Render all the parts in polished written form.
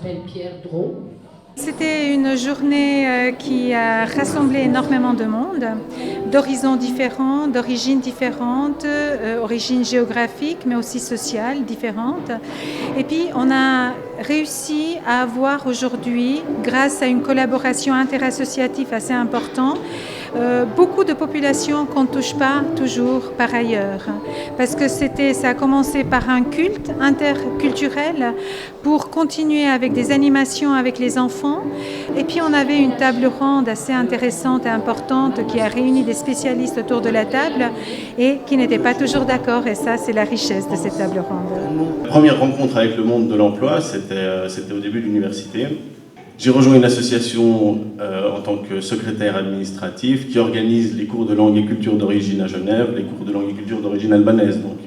s'appelle Pierre Drault. C'était une journée qui a rassemblé énormément de monde, d'horizons différents, d'origines différentes, origines géographiques mais aussi sociales différentes. Et puis on a réussi à avoir aujourd'hui, grâce à une collaboration interassociative assez importante, beaucoup de populations qu'on ne touche pas toujours par ailleurs. Parce que ça a commencé par un culte interculturel pour continuer avec des animations avec les enfants. Et puis on avait une table ronde assez intéressante et importante qui a réuni des spécialistes autour de la table et qui n'étaient pas toujours d'accord. Et ça, c'est la richesse de cette table ronde. La première rencontre avec le monde de l'emploi, c'était au début de l'université. J'ai rejoint une association en tant que secrétaire administratif qui organise les cours de langue et culture d'origine à Genève, les cours de langue et culture d'origine albanaise. Donc.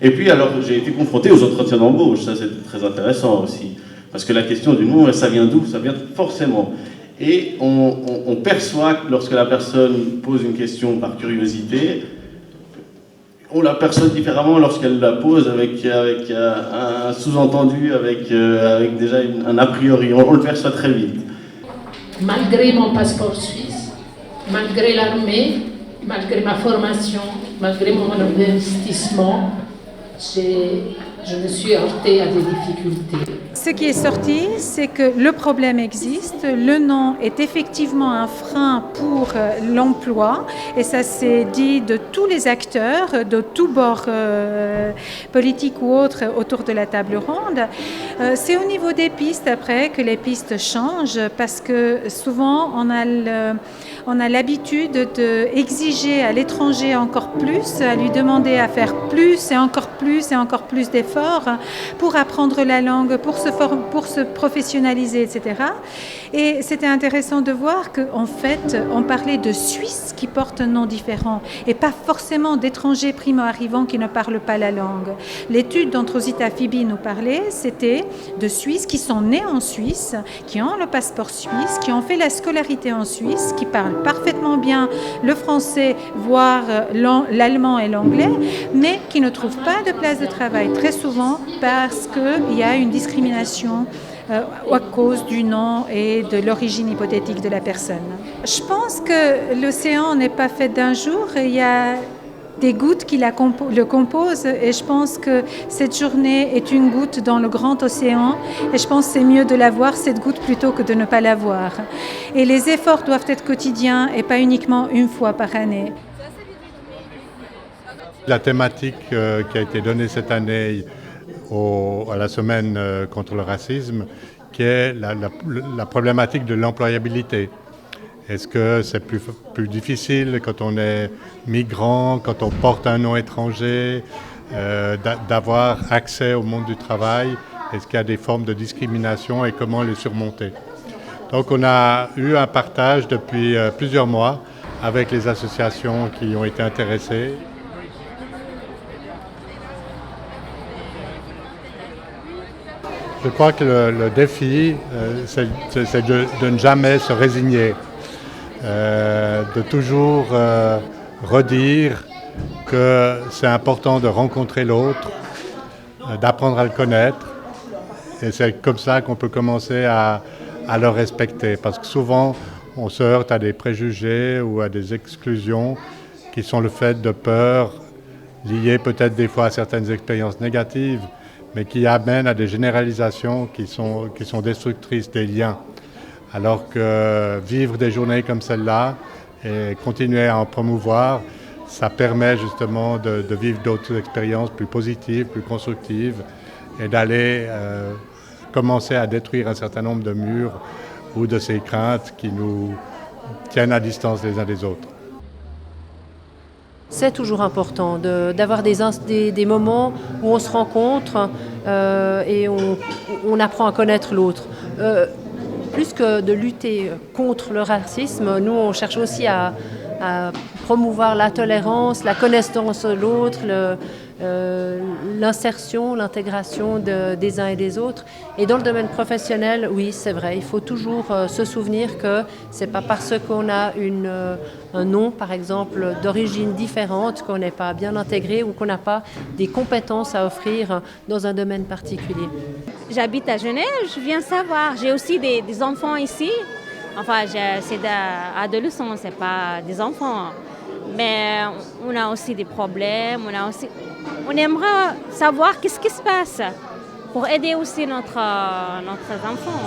Et puis alors j'ai été confronté aux entretiens d'embauche, ça c'était très intéressant aussi, parce que la question du nom, ça vient d'où? Ça vient forcément. Et on perçoit que lorsque la personne pose une question par curiosité, on la perçoit différemment lorsqu'elle la pose avec un sous-entendu, avec déjà un a priori. On le perçoit très vite. Malgré mon passeport suisse, malgré l'armée, malgré ma formation, malgré mon investissement, je me suis heurtée à des difficultés. Ce qui est sorti, c'est que le problème existe, le nom est effectivement un frein pour l'emploi et ça s'est dit de tous les acteurs, de tous bords politiques ou autres autour de la table ronde. C'est au niveau des pistes après que les pistes changent parce que souvent on a l'habitude d'exiger à l'étranger encore plus, à lui demander à faire plus et encore plus d'efforts pour apprendre la langue, pour se professionnaliser, etc. Et c'était intéressant de voir qu'en fait, on parlait de Suisses qui portent un nom différent et pas forcément d'étrangers primo-arrivants qui ne parlent pas la langue. L'étude dont Rosita Fibi nous parlait, c'était de Suisses qui sont nés en Suisse, qui ont le passeport suisse, qui ont fait la scolarité en Suisse, qui parlent parfaitement bien le français, voire l'allemand et l'anglais, mais qui ne trouvent pas de place de travail très souvent parce qu'il y a une discrimination à cause du nom et de l'origine hypothétique de la personne. Je pense que l'océan n'est pas fait d'un jour, il y a des gouttes qui le composent et je pense que cette journée est une goutte dans le grand océan et je pense que c'est mieux de la voir, cette goutte, plutôt que de ne pas la voir. Et les efforts doivent être quotidiens et pas uniquement une fois par année. La thématique qui a été donnée cette année à la semaine contre le racisme, qui est la problématique de l'employabilité. Est-ce que c'est plus difficile quand on est migrant, quand on porte un nom étranger, d'avoir accès au monde du travail? Est-ce qu'il y a des formes de discrimination et comment les surmonter? Donc on a eu un partage depuis plusieurs mois avec les associations qui ont été intéressées. Je crois que le défi, c'est de ne jamais se résigner, de toujours redire que c'est important de rencontrer l'autre, d'apprendre à le connaître. Et c'est comme ça qu'on peut commencer à le respecter. Parce que souvent, on se heurte à des préjugés ou à des exclusions qui sont le fait de peurs liées peut-être des fois à certaines expériences négatives, mais qui amènent à des généralisations qui sont destructrices des liens. Alors que vivre des journées comme celle-là et continuer à en promouvoir, ça permet justement de vivre d'autres expériences plus positives, plus constructives et d'aller commencer à détruire un certain nombre de murs ou de ces craintes qui nous tiennent à distance les uns des autres. C'est toujours important d'avoir des moments où on se rencontre et on apprend à connaître l'autre. Plus que de lutter contre le racisme, nous on cherche aussi à promouvoir la tolérance, la connaissance de l'autre, l'insertion, l'intégration des uns et des autres. Et dans le domaine professionnel, oui, c'est vrai, il faut toujours se souvenir que c'est pas parce qu'on a un nom, par exemple, d'origine différente, qu'on n'est pas bien intégré ou qu'on n'a pas des compétences à offrir dans un domaine particulier. J'habite à Genève, je viens savoir. J'ai aussi des enfants ici. Enfin, c'est des adolescents, c'est pas des enfants. Mais on a aussi des problèmes. On aimerait savoir qu'est-ce qui se passe pour aider aussi notre enfant.